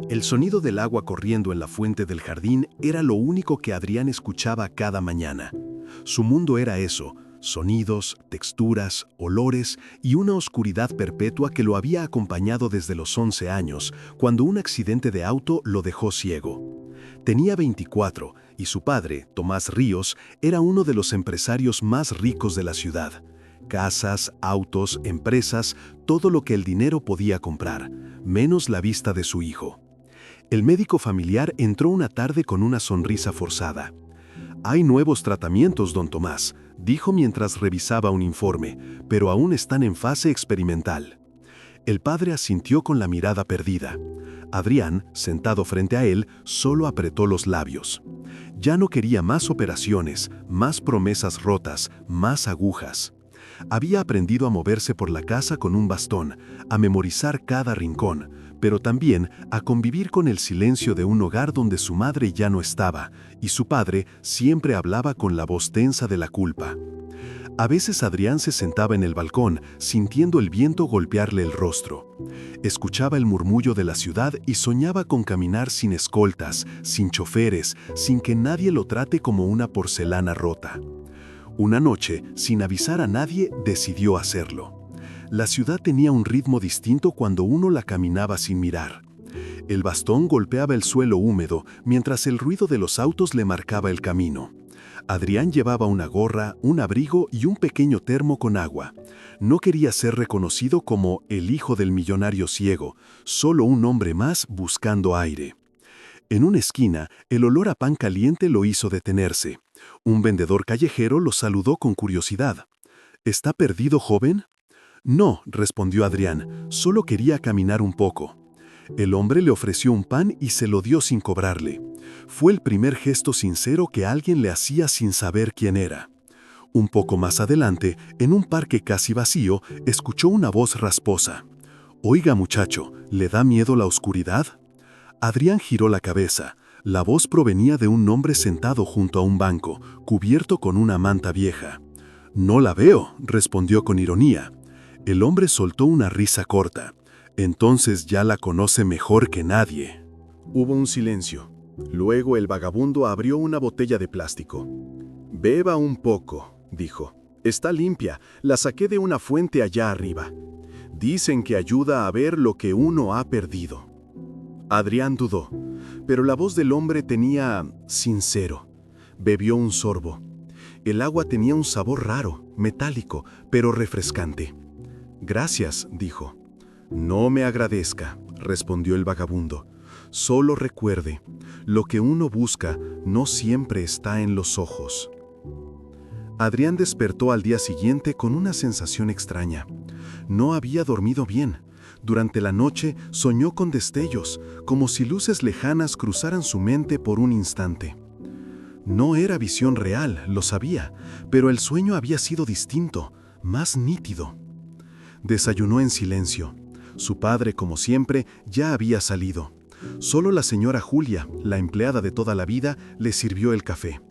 El sonido del agua corriendo en la fuente del jardín era lo único que Adrián escuchaba cada mañana. Su mundo era eso: sonidos, texturas, olores y una oscuridad perpetua que lo había acompañado desde los 11 años, cuando un accidente de auto lo dejó ciego. Tenía 24 y su padre, Tomás Ríos, era uno de los empresarios más ricos de la ciudad. Casas, autos, empresas, todo lo que el dinero podía comprar, menos la vista de su hijo. El médico familiar entró una tarde con una sonrisa forzada. «Hay nuevos tratamientos, don Tomás», dijo mientras revisaba un informe, «pero aún están en fase experimental». El padre asintió con la mirada perdida. Adrián, sentado frente a él, solo apretó los labios. Ya no quería más operaciones, más promesas rotas, más agujas. Había aprendido a moverse por la casa con un bastón, a memorizar cada rincón, pero también a convivir con el silencio de un hogar donde su madre ya no estaba, y su padre siempre hablaba con la voz tensa de la culpa. A veces Adrián se sentaba en el balcón, sintiendo el viento golpearle el rostro. Escuchaba el murmullo de la ciudad y soñaba con caminar sin escoltas, sin choferes, sin que nadie lo trate como una porcelana rota. Una noche, sin avisar a nadie, decidió hacerlo. La ciudad tenía un ritmo distinto cuando uno la caminaba sin mirar. El bastón golpeaba el suelo húmedo, mientras el ruido de los autos le marcaba el camino. Adrián llevaba una gorra, un abrigo y un pequeño termo con agua. No quería ser reconocido como el hijo del millonario ciego, solo un hombre más buscando aire. En una esquina, el olor a pan caliente lo hizo detenerse. Un vendedor callejero lo saludó con curiosidad. «¿Está perdido, joven?» «No», respondió Adrián, «solo quería caminar un poco». El hombre le ofreció un pan y se lo dio sin cobrarle. Fue el primer gesto sincero que alguien le hacía sin saber quién era. Un poco más adelante, en un parque casi vacío, escuchó una voz rasposa. «Oiga, muchacho, ¿le da miedo la oscuridad?» Adrián giró la cabeza. La voz provenía de un hombre sentado junto a un banco, cubierto con una manta vieja. «No la veo», respondió con ironía. El hombre soltó una risa corta. «Entonces ya la conoce mejor que nadie». Hubo un silencio. Luego el vagabundo abrió una botella de plástico. «Beba un poco», dijo. «Está limpia, la saqué de una fuente allá arriba. Dicen que ayuda a ver lo que uno ha perdido». Adrián dudó, pero la voz del hombre tenía sincero. Bebió un sorbo. El agua tenía un sabor raro, metálico, pero refrescante. «Gracias», dijo. «No me agradezca», respondió el vagabundo. «Solo recuerde, lo que uno busca no siempre está en los ojos». Adrián despertó al día siguiente con una sensación extraña. No había dormido bien. Durante la noche soñó con destellos, como si luces lejanas cruzaran su mente por un instante. No era visión real, lo sabía, pero el sueño había sido distinto, más nítido. Desayunó en silencio. Su padre, como siempre, ya había salido. Solo la señora Julia, la empleada de toda la vida, le sirvió el café.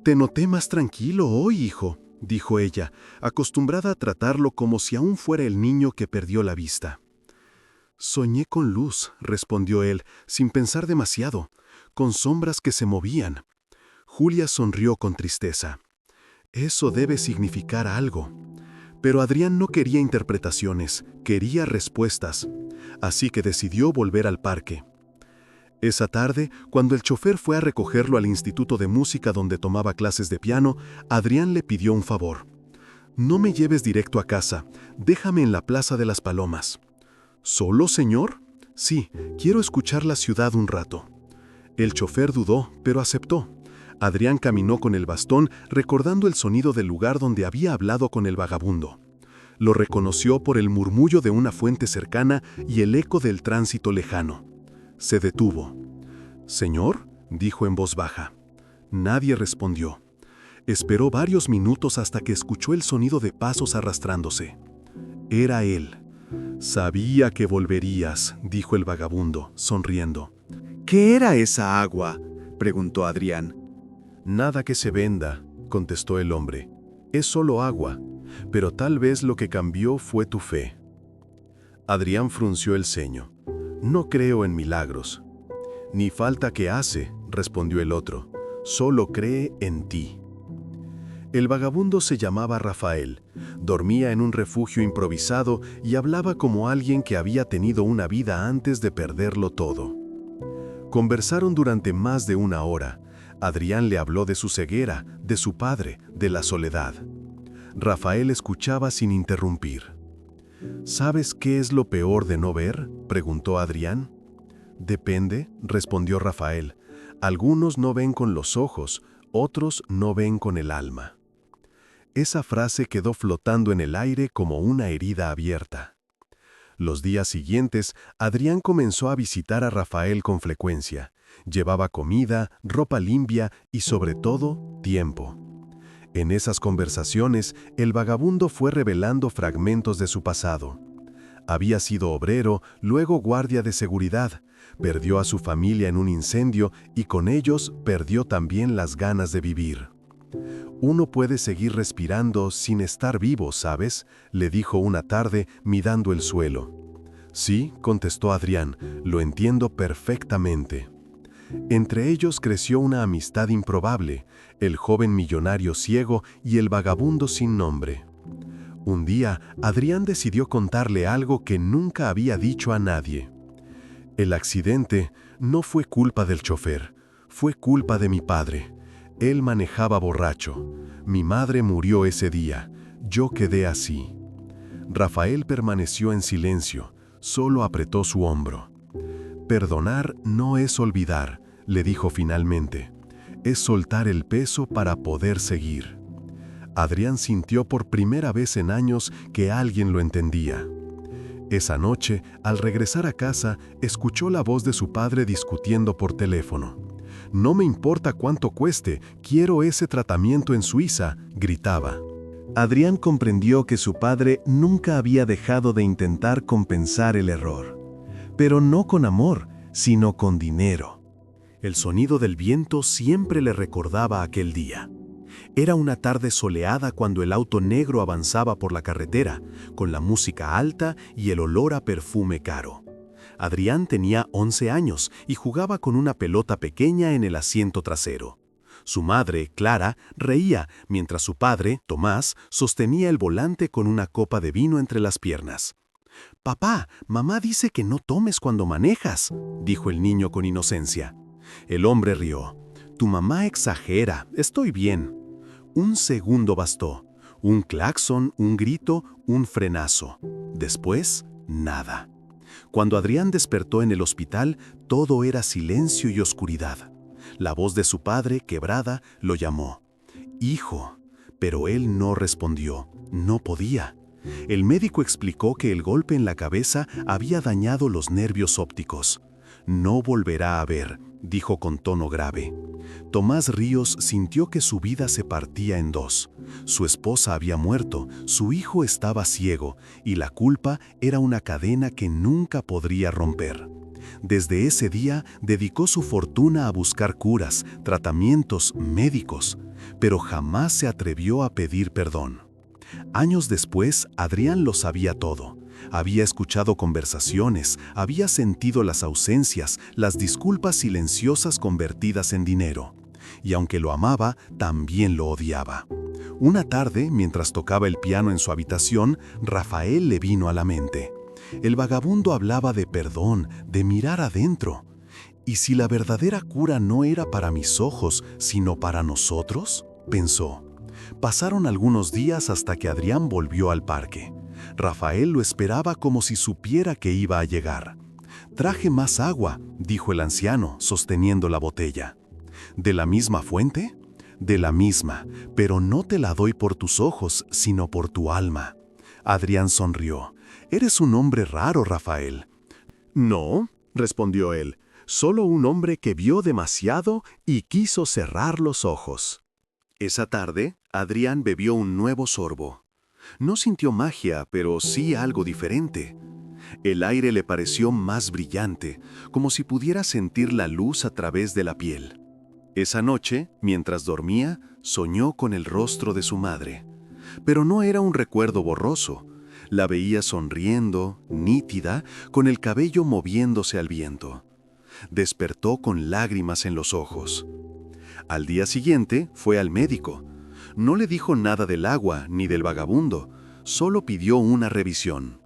«Te noté más tranquilo hoy, hijo», dijo ella, acostumbrada a tratarlo como si aún fuera el niño que perdió la vista. «Soñé con luz», respondió él, sin pensar demasiado, «con sombras que se movían». Julia sonrió con tristeza. «Eso debe significar algo». Pero Adrián no quería interpretaciones, quería respuestas. Así que decidió volver al parque. Esa tarde, cuando el chofer fue a recogerlo al instituto de música donde tomaba clases de piano, Adrián le pidió un favor. «No me lleves directo a casa, déjame en la Plaza de las Palomas». «¿Solo, señor?» «Sí, quiero escuchar la ciudad un rato». El chofer dudó, pero aceptó. Adrián caminó con el bastón, recordando el sonido del lugar donde había hablado con el vagabundo. Lo reconoció por el murmullo de una fuente cercana y el eco del tránsito lejano. Se detuvo. «¿Señor?», dijo en voz baja. Nadie respondió. Esperó varios minutos hasta que escuchó el sonido de pasos arrastrándose. Era él. «Sabía que volverías», dijo el vagabundo, sonriendo. «¿Qué era esa agua?», preguntó Adrián. «Nada que se venda», contestó el hombre. «Es solo agua, pero tal vez lo que cambió fue tu fe». Adrián frunció el ceño. No creo en milagros. Ni falta que hace, respondió el otro. Solo cree en ti. El vagabundo se llamaba Rafael, dormía en un refugio improvisado y hablaba como alguien que había tenido una vida antes de perderlo todo. Conversaron durante más de una hora. Adrián le habló de su ceguera, de su padre, de la soledad. Rafael escuchaba sin interrumpir. ¿Sabes qué es lo peor de no ver?, preguntó Adrián. Depende, respondió Rafael. Algunos no ven con los ojos, otros no ven con el alma. Esa frase quedó flotando en el aire como una herida abierta. Los días siguientes, Adrián comenzó a visitar a Rafael con frecuencia. Llevaba comida, ropa limpia y, sobre todo, tiempo. En esas conversaciones, el vagabundo fue revelando fragmentos de su pasado. Había sido obrero, luego guardia de seguridad, perdió a su familia en un incendio y con ellos perdió también las ganas de vivir. Uno puede seguir respirando sin estar vivo, ¿sabes?, le dijo una tarde mirando el suelo. Sí, contestó Adrián, lo entiendo perfectamente. Entre ellos creció una amistad improbable, el joven millonario ciego y el vagabundo sin nombre. Un día, Adrián decidió contarle algo que nunca había dicho a nadie. El accidente no fue culpa del chofer, fue culpa de mi padre. Él manejaba borracho. Mi madre murió ese día. Yo quedé así. Rafael permaneció en silencio, solo apretó su hombro. Perdonar no es olvidar, le dijo finalmente. Es soltar el peso para poder seguir. Adrián sintió por primera vez en años que alguien lo entendía. Esa noche, al regresar a casa, escuchó la voz de su padre discutiendo por teléfono. «No me importa cuánto cueste, quiero ese tratamiento en Suiza», gritaba. Adrián comprendió que su padre nunca había dejado de intentar compensar el error. Pero no con amor, sino con dinero. El sonido del viento siempre le recordaba aquel día. Era una tarde soleada cuando el auto negro avanzaba por la carretera, con la música alta y el olor a perfume caro. Adrián tenía 11 años y jugaba con una pelota pequeña en el asiento trasero. Su madre, Clara, reía, mientras su padre, Tomás, sostenía el volante con una copa de vino entre las piernas. «Papá, mamá dice que no tomes cuando manejas», dijo el niño con inocencia. El hombre rió. «Tu mamá exagera, estoy bien». Un segundo bastó. Un claxon, un grito, un frenazo. Después, nada. Cuando Adrián despertó en el hospital, todo era silencio y oscuridad. La voz de su padre, quebrada, lo llamó. «Hijo», pero él no respondió. No podía. El médico explicó que el golpe en la cabeza había dañado los nervios ópticos. «No volverá a ver», dijo con tono grave. Tomás Ríos sintió que su vida se partía en dos. Su esposa había muerto, su hijo estaba ciego, y la culpa era una cadena que nunca podría romper. Desde ese día dedicó su fortuna a buscar curas, tratamientos, médicos, pero jamás se atrevió a pedir perdón. Años después, Adrián lo sabía todo. Había escuchado conversaciones, había sentido las ausencias, las disculpas silenciosas convertidas en dinero. Y aunque lo amaba, también lo odiaba. Una tarde, mientras tocaba el piano en su habitación, Rafael le vino a la mente. El vagabundo hablaba de perdón, de mirar adentro. ¿Y si la verdadera cura no era para mis ojos, sino para nosotros?, pensó. Pasaron algunos días hasta que Adrián volvió al parque. Rafael lo esperaba como si supiera que iba a llegar. «Traje más agua», dijo el anciano, sosteniendo la botella. «¿De la misma fuente?». «De la misma, pero no te la doy por tus ojos, sino por tu alma». Adrián sonrió. «Eres un hombre raro, Rafael». «No», respondió él, «solo un hombre que vio demasiado y quiso cerrar los ojos». Esa tarde, Adrián bebió un nuevo sorbo. No sintió magia, pero sí algo diferente. El aire le pareció más brillante, como si pudiera sentir la luz a través de la piel. Esa noche, mientras dormía, soñó con el rostro de su madre. Pero no era un recuerdo borroso. La veía sonriendo, nítida, con el cabello moviéndose al viento. Despertó con lágrimas en los ojos. Al día siguiente fue al médico. No le dijo nada del agua ni del vagabundo, solo pidió una revisión.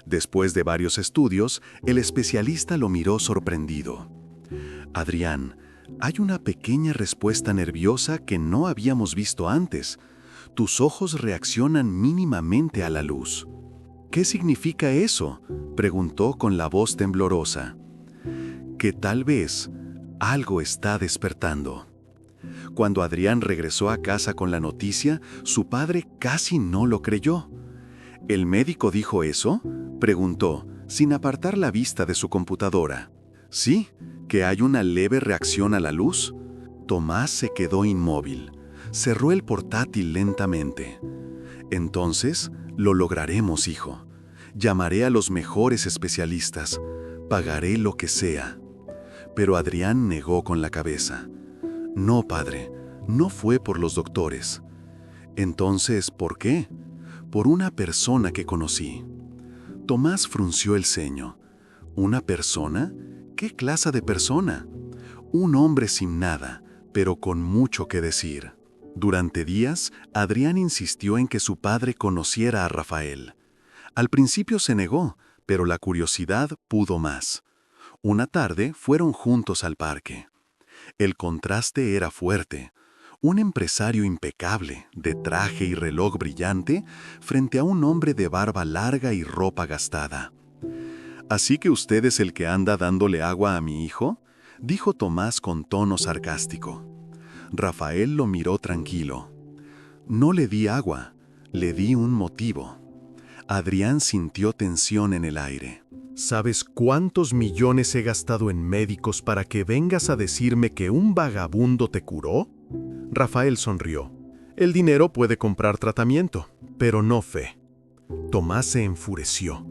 Después de varios estudios, el especialista lo miró sorprendido. Adrián, hay una pequeña respuesta nerviosa que no habíamos visto antes. Tus ojos reaccionan mínimamente a la luz. ¿Qué significa eso?, preguntó con la voz temblorosa. Que tal vez algo está despertando. Cuando Adrián regresó a casa con la noticia, su padre casi no lo creyó. ¿El médico dijo eso?, preguntó, sin apartar la vista de su computadora. Sí, que hay una leve reacción a la luz. Tomás se quedó inmóvil. Cerró el portátil lentamente. Entonces, lo lograremos, hijo. Llamaré a los mejores especialistas. Pagaré lo que sea. Pero Adrián negó con la cabeza. No, padre, no fue por los doctores. Entonces, ¿por qué? Por una persona que conocí. Tomás frunció el ceño. ¿Una persona? ¿Qué clase de persona? Un hombre sin nada, pero con mucho que decir. Durante días, Adrián insistió en que su padre conociera a Rafael. Al principio se negó, pero la curiosidad pudo más. Una tarde fueron juntos al parque. El contraste era fuerte. Un empresario impecable, de traje y reloj brillante, frente a un hombre de barba larga y ropa gastada. ¿Así que usted es el que anda dándole agua a mi hijo?, dijo Tomás con tono sarcástico. Rafael lo miró tranquilo. No le di agua, le di un motivo. Adrián sintió tensión en el aire. ¿Sabes cuántos millones he gastado en médicos para que vengas a decirme que un vagabundo te curó? Rafael sonrió. El dinero puede comprar tratamiento, pero no fe. Tomás se enfureció.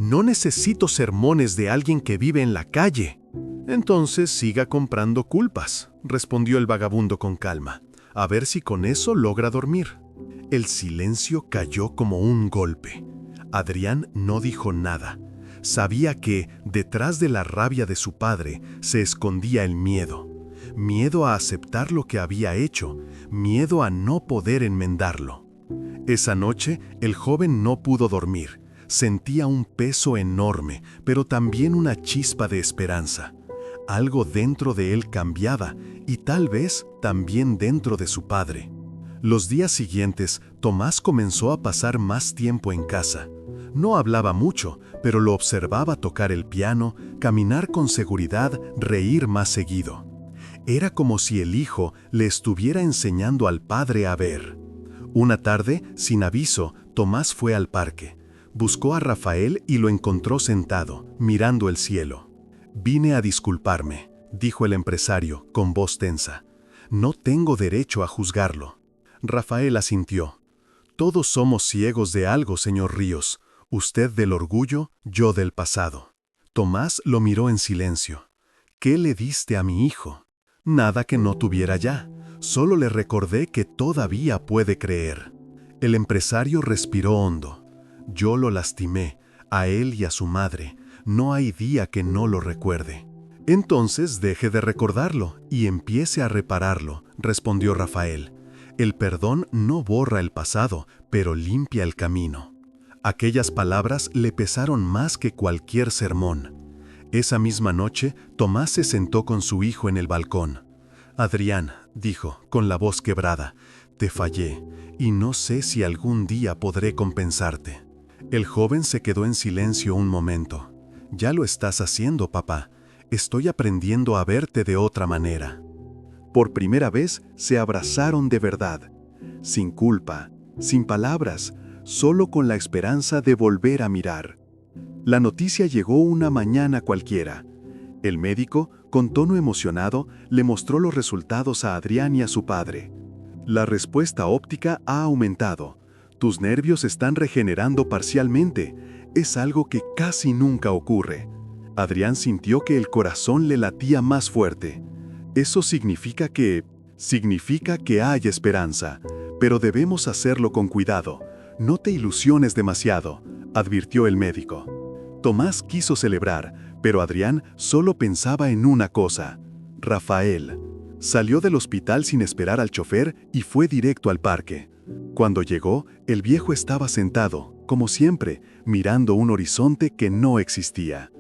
No necesito sermones de alguien que vive en la calle. Entonces siga comprando culpas, respondió el vagabundo con calma. A ver si con eso logra dormir. El silencio cayó como un golpe. Adrián no dijo nada. Sabía que, detrás de la rabia de su padre, se escondía el miedo. Miedo a aceptar lo que había hecho, miedo a no poder enmendarlo. Esa noche, el joven no pudo dormir. Sentía un peso enorme, pero también una chispa de esperanza. Algo dentro de él cambiaba, y tal vez también dentro de su padre. Los días siguientes, Tomás comenzó a pasar más tiempo en casa. No hablaba mucho, pero lo observaba tocar el piano, caminar con seguridad, reír más seguido. Era como si el hijo le estuviera enseñando al padre a ver. Una tarde, sin aviso, Tomás fue al parque. Buscó a Rafael y lo encontró sentado, mirando el cielo. «Vine a disculparme», dijo el empresario, con voz tensa. «No tengo derecho a juzgarlo». Rafael asintió. «Todos somos ciegos de algo, señor Ríos. Usted del orgullo, yo del pasado». Tomás lo miró en silencio. «¿Qué le diste a mi hijo?» «Nada que no tuviera ya. Solo le recordé que todavía puede creer». El empresario respiró hondo. «Yo lo lastimé, a él y a su madre. No hay día que no lo recuerde». «Entonces deje de recordarlo y empiece a repararlo», respondió Rafael. «El perdón no borra el pasado, pero limpia el camino». Aquellas palabras le pesaron más que cualquier sermón. Esa misma noche, Tomás se sentó con su hijo en el balcón. «Adrián», dijo, con la voz quebrada, «te fallé, y no sé si algún día podré compensarte». El joven se quedó en silencio un momento. «Ya lo estás haciendo, papá. Estoy aprendiendo a verte de otra manera». Por primera vez se abrazaron de verdad, sin culpa, sin palabras, solo con la esperanza de volver a mirar. La noticia llegó una mañana cualquiera. El médico, con tono emocionado, le mostró los resultados a Adrián y a su padre. «La respuesta óptica ha aumentado. Tus nervios están regenerando parcialmente. Es algo que casi nunca ocurre». Adrián sintió que el corazón le latía más fuerte. «Eso significa que hay esperanza, pero debemos hacerlo con cuidado. No te ilusiones demasiado. advirtió el médico. Tomás quiso celebrar, pero Adrián solo pensaba en una cosa: Rafael. Salió del hospital sin esperar al chofer y fue directo al parque. Cuando llegó, el viejo estaba sentado, como siempre, mirando un horizonte que no existía.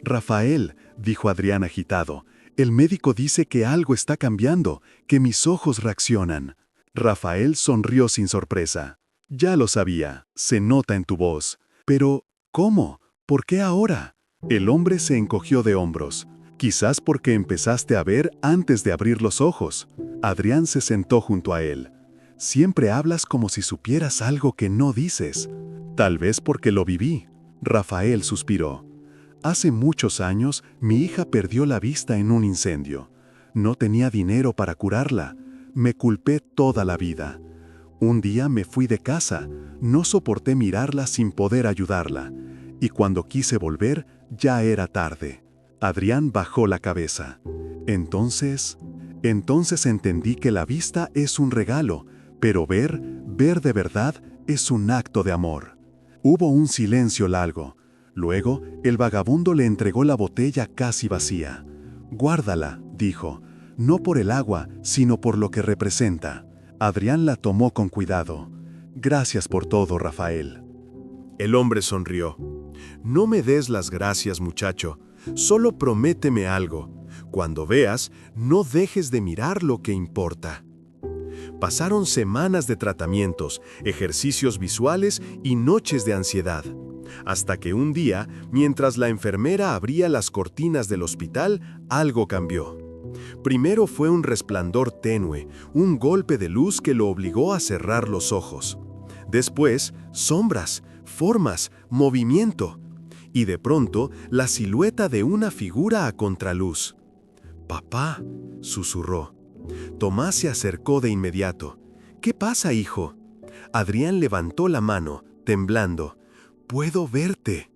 «Rafael», dijo Adrián agitado, «el médico dice que algo está cambiando, que mis ojos reaccionan». Rafael sonrió sin sorpresa. «Ya lo sabía, se nota en tu voz. Pero, ¿cómo? ¿Por qué ahora?» El hombre se encogió de hombros. «Quizás porque empezaste a ver antes de abrir los ojos». Adrián se sentó junto a él. «Siempre hablas como si supieras algo que no dices». «Tal vez porque lo viví». Rafael suspiró. «Hace muchos años, mi hija perdió la vista en un incendio. No tenía dinero para curarla. Me culpé toda la vida. Un día me fui de casa, no soporté mirarla sin poder ayudarla, y cuando quise volver, ya era tarde». Adrián bajó la cabeza. Entonces entendí que la vista es un regalo, pero ver de verdad es un acto de amor. Hubo un silencio largo. Luego, el vagabundo le entregó la botella casi vacía. «Guárdala», dijo, «no por el agua, sino por lo que representa». Adrián la tomó con cuidado. «Gracias por todo, Rafael». El hombre sonrió. «No me des las gracias, muchacho. Solo prométeme algo. Cuando veas, no dejes de mirar lo que importa». Pasaron semanas de tratamientos, ejercicios visuales y noches de ansiedad. Hasta que un día, mientras la enfermera abría las cortinas del hospital, algo cambió. Primero fue un resplandor tenue, un golpe de luz que lo obligó a cerrar los ojos. Después, sombras, formas, movimiento. Y de pronto, la silueta de una figura a contraluz. «Papá», susurró. Tomás se acercó de inmediato. «¿Qué pasa, hijo?» Adrián levantó la mano, temblando. «Puedo verte».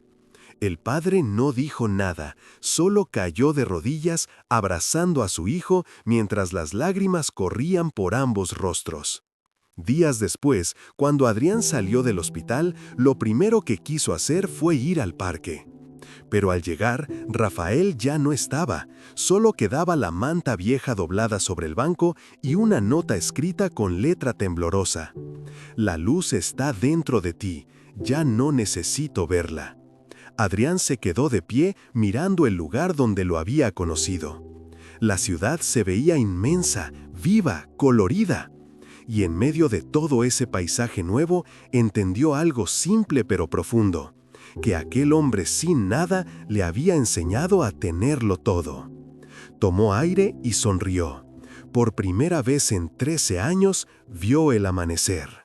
El padre no dijo nada, solo cayó de rodillas abrazando a su hijo mientras las lágrimas corrían por ambos rostros. Días después, cuando Adrián salió del hospital, lo primero que quiso hacer fue ir al parque. Pero al llegar, Rafael ya no estaba, solo quedaba la manta vieja doblada sobre el banco y una nota escrita con letra temblorosa. «La luz está dentro de ti, ya no necesito verla». Adrián se quedó de pie mirando el lugar donde lo había conocido. La ciudad se veía inmensa, viva, colorida. Y en medio de todo ese paisaje nuevo, entendió algo simple pero profundo: que aquel hombre sin nada le había enseñado a tenerlo todo. Tomó aire y sonrió. Por primera vez en 13 años, vio el amanecer.